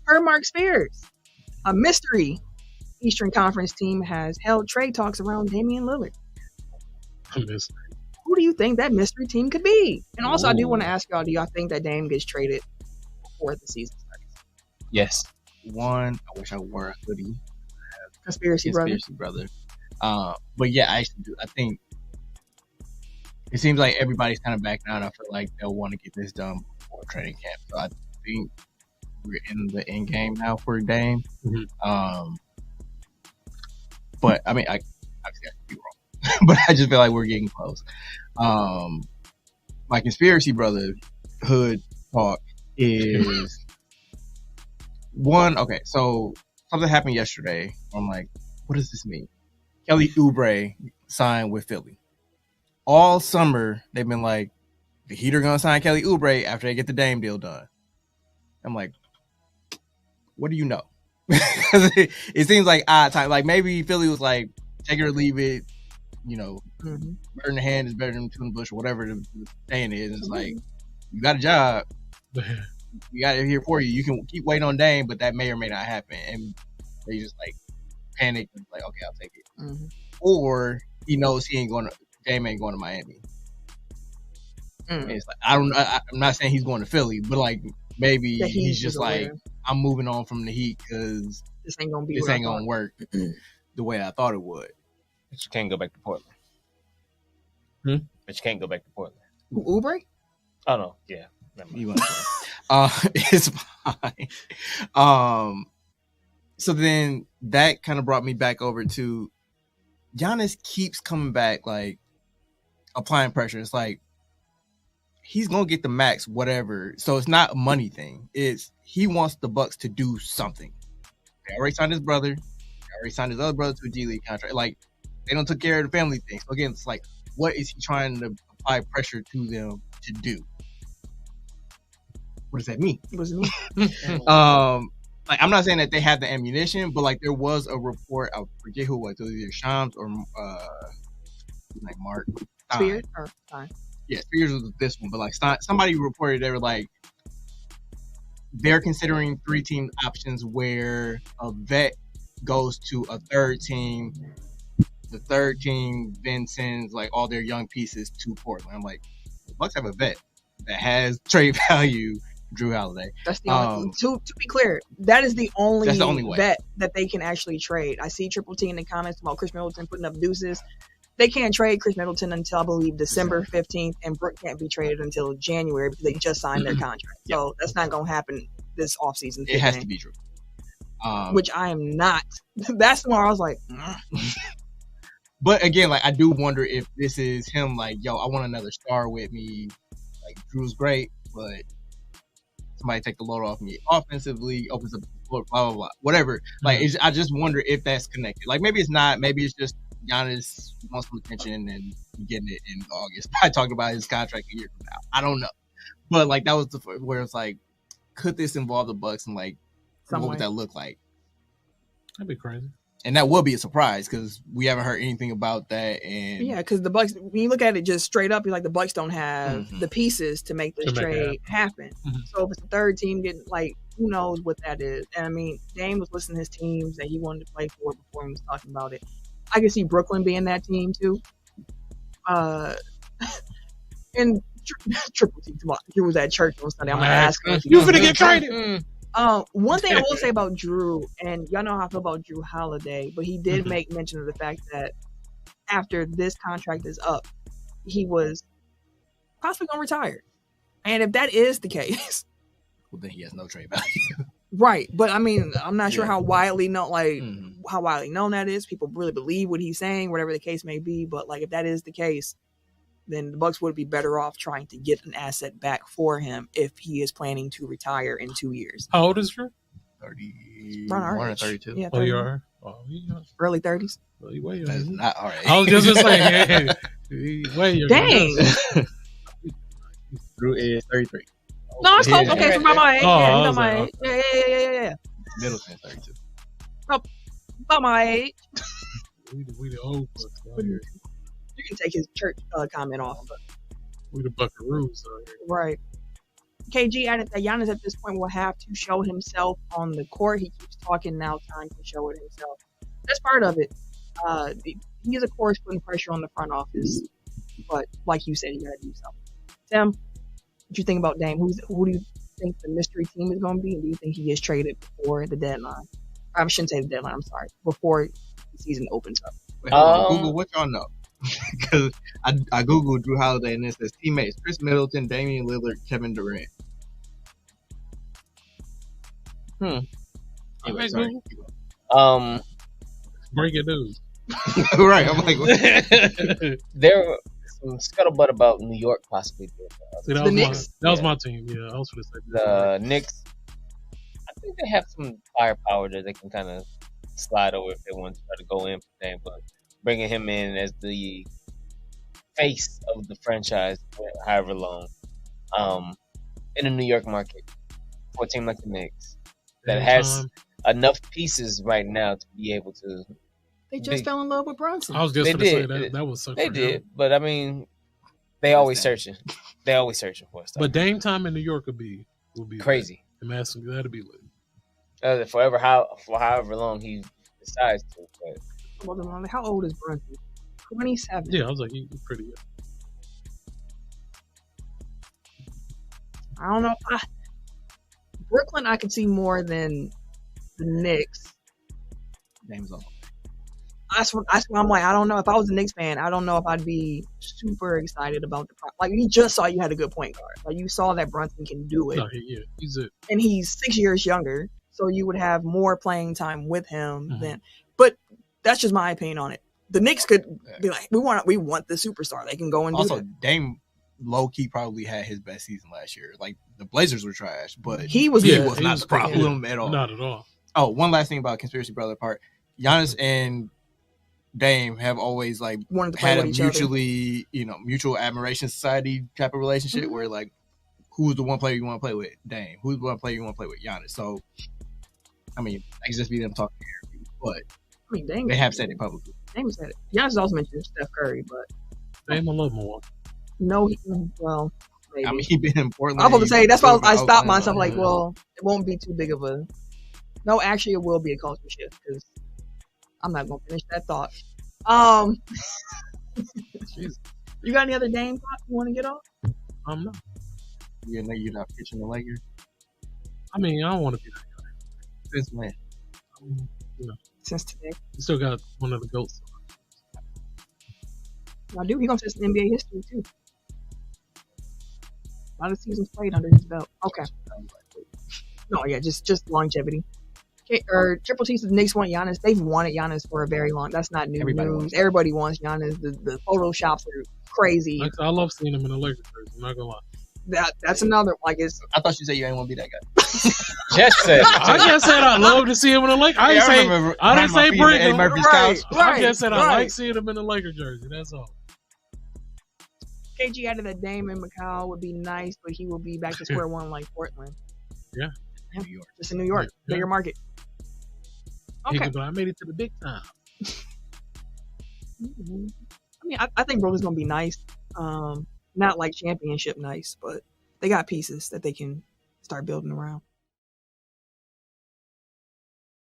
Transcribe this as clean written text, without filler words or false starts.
Per Marc Spears, a mystery Eastern Conference team has held trade talks around Damian Lillard. Who do you think that mystery team could be? And also, I do want to ask y'all, do y'all think that Dame gets traded before the season starts? Yes. One, I wish I wore a hoodie. Conspiracy brother. But yeah, I actually do. I think it seems like everybody's kind of backing out. I feel like they'll want to get this done before training camp. So I think we're in the end game now for Dame. Mm-hmm. But I mean, obviously I could be wrong, but I just feel like we're getting close. My conspiracy brother hood talk is one. Okay, so something happened yesterday. I'm like, what does this mean? Kelly Oubre signed with Philly. All summer they've been like, the Heat are gonna sign Kelly Oubre after they get the Dame deal done. I'm like, what do you know? it seems like odd time. Like maybe Philly was like, take it or leave it. You know, bird in the hand is better than two in the bush or whatever the saying is. It's like, you got a job. We got it here for you. You can keep waiting on Dame, but that may or may not happen. And they just like panic and like, okay, I'll take it. Mm-hmm. Or he knows Dame ain't going to Miami. And it's like, I'm not saying he's going to Philly, but like maybe he's just like, I'm moving on from the Heat because this ain't gonna work the way I thought it would. But you can't go back to Portland. But you can't go back to Portland. Oubre? Oh no, yeah. It's fine. So then that kind of brought me back over to Giannis keeps coming back, like applying pressure. It's like he's gonna get the max, whatever. So it's not a money thing. It's he wants the Bucks to do something. They already signed his brother. They already signed his other brother to a G League contract. Like they don't took care of the family thing. So again, it's like, what is he trying to apply pressure to them to do? What does that mean? What does it mean? Like I'm not saying that they have the ammunition, but like there was a report. I forget who it was. It was either Shams or like Marc Spears or Stein. Yeah, Spears was this one, but like somebody reported they were like they're considering 3-team options where a vet goes to a third team. The third team then sends like all their young pieces to Portland. I'm like, the Bucks have a vet that has trade value. Drew Holiday. That's the only. To be clear, that is the only vet that they can actually trade. I see Triple T in the comments about Chris Middleton putting up deuces. They can't trade Chris Middleton until I believe December 15th, and Brook can't be traded until January because they just signed their contract. So that's not going to happen this offseason. It has to be true. Which I am not. That's where I was like. But again, like I do wonder if this is him. Like, yo, I want another star with me. Like Drew's great, but somebody take the load off me offensively, opens up the floor, blah blah blah, whatever. Like I just wonder if that's connected. Like maybe it's not. Maybe it's just Giannis wants some attention and getting it in August. Probably talking about his contract a year from now. I don't know, but like that was the where it's like, could this involve the Bucks and like what would that look like? That'd be crazy. And that will be a surprise because we haven't heard anything about that. And yeah, because the Bucks, when you look at it just straight up, you're like the Bucks don't have the pieces to make this trade happen. So if it's the third team getting like, who knows what that is? And I mean, Dame was listing his teams that he wanted to play for before he was talking about it. I can see Brooklyn being that team too. And Triple T, he was at church on Sunday. I'm gonna ask him. You finna get traded. One thing I will say about Drew, and y'all know how I feel about Drew Holiday, but he did make mention of the fact that after this contract is up, he was possibly going to retire. And if that is the case, well, then he has no trade value. Right. But I mean, I'm not sure how widely known, how widely known that is. People really believe what he's saying, whatever the case may be. But like, if that is the case, then the Bucks would be better off trying to get an asset back for him if he is planning to retire in 2 years. How old is Drew? 31 or 32. Yeah, 30. Oh, you are? Oh, yeah. Early 30s. Well, you way That's not all right. I was just saying, way dang. Drew is 33. No, it's close. Okay, so about my age. Oh, my age. Yeah. Middleton 32. About my age. We the old Bucks out here. You can take his church comment off. But We the Buckaroos out here. Right. KG added that Giannis at this point will have to show himself on the court. He keeps talking now, time to show it himself. That's part of it. He's, of course, putting pressure on the front office. But like you said, you got to do something. Tim, what you think about Dame? Who do you think the mystery team is going to be? And do you think he gets traded before the deadline? I shouldn't say the deadline, I'm sorry. Before the season opens up. Wait, Google, what y'all know? Because I Googled Drew Holiday and it says teammates: Chris Middleton, Damian Lillard, Kevin Durant. Anyway, sorry. Breaking news. Right, I'm like, what? There was some scuttlebutt about New York possibly doing that. See, that was my team. Yeah, I was going to say the Knicks. I think they have some firepower that they can kind of slide over if they want to try to go in for Dame, but bringing him in as the face of the franchise for however long, in the New York market for a team like the Knicks that has enough pieces right now to be able to. They just fell in love with Brunson. I was just going to say that was so. They did, but I mean, they always searching. They always searching for stuff. But Dame time in New York would be crazy. That'd be lit. For however long he decides to. But. How old is Brunson? 27. Yeah, I was like, he's pretty young. I don't know. Brooklyn, I could see more than the Knicks. Dame's on. That's why I'm like, I don't know. If I was a Knicks fan, I don't know if I'd be super excited about the like. You just saw you had a good point guard. Like you saw that Brunson can do it. No, he's it. And he's 6 years younger, so you would have more playing time with him than. But that's just my opinion on it. The Knicks could be like, we want the superstar. They can go and also do that. Dame low key probably had his best season last year. Like the Blazers were trash, but he was not the problem at all. Not at all. Oh, one last thing about conspiracy brother part. Giannis and Dame have always like had a mutually, mutual admiration society type of relationship where like, who's the one player you want to play with? Dame. Who's the one player you want to play with? Giannis. So, I mean, I can just be them talking to everybody, but Dame, they have said it publicly. Dame said it. Giannis also mentioned Steph Curry, but Dame a little more. No, well, maybe. I mean, he been in Portland. I was about to say that's why I stopped myself. Like, well, it won't be too big of a. No, actually, it will be a culture shift because I'm not gonna finish that thought. You got any other Dame thoughts you want to get off? No. You're not pitching the Lakers. I mean, I don't want to be that guy. Since when? Since today. You still got one of the GOATs. I do. He's gonna test NBA history too. A lot of seasons played under his belt. Okay. No, yeah, just longevity. Okay, Triple T says the Knicks want Giannis. They've wanted Giannis for a very long. That's not new news. Everybody wants Giannis. The photoshops are crazy. I love seeing him in a Lakers jersey. I'm not gonna lie. That's another. Like I thought you said you ain't want to be that guy. I just said I love to see him in a Lakers. I didn't say bring him. Right. I just said I like seeing him in a Lakers jersey. That's all. KG added that Dame in Macau would be nice, but he will be back to square one like Portland. Yeah. New York. Just in New York. Yeah. Bigger market. Okay. I made it to the big time. I mean, I think Brooklyn's going to be nice. Not like championship nice, but they got pieces that they can start building around.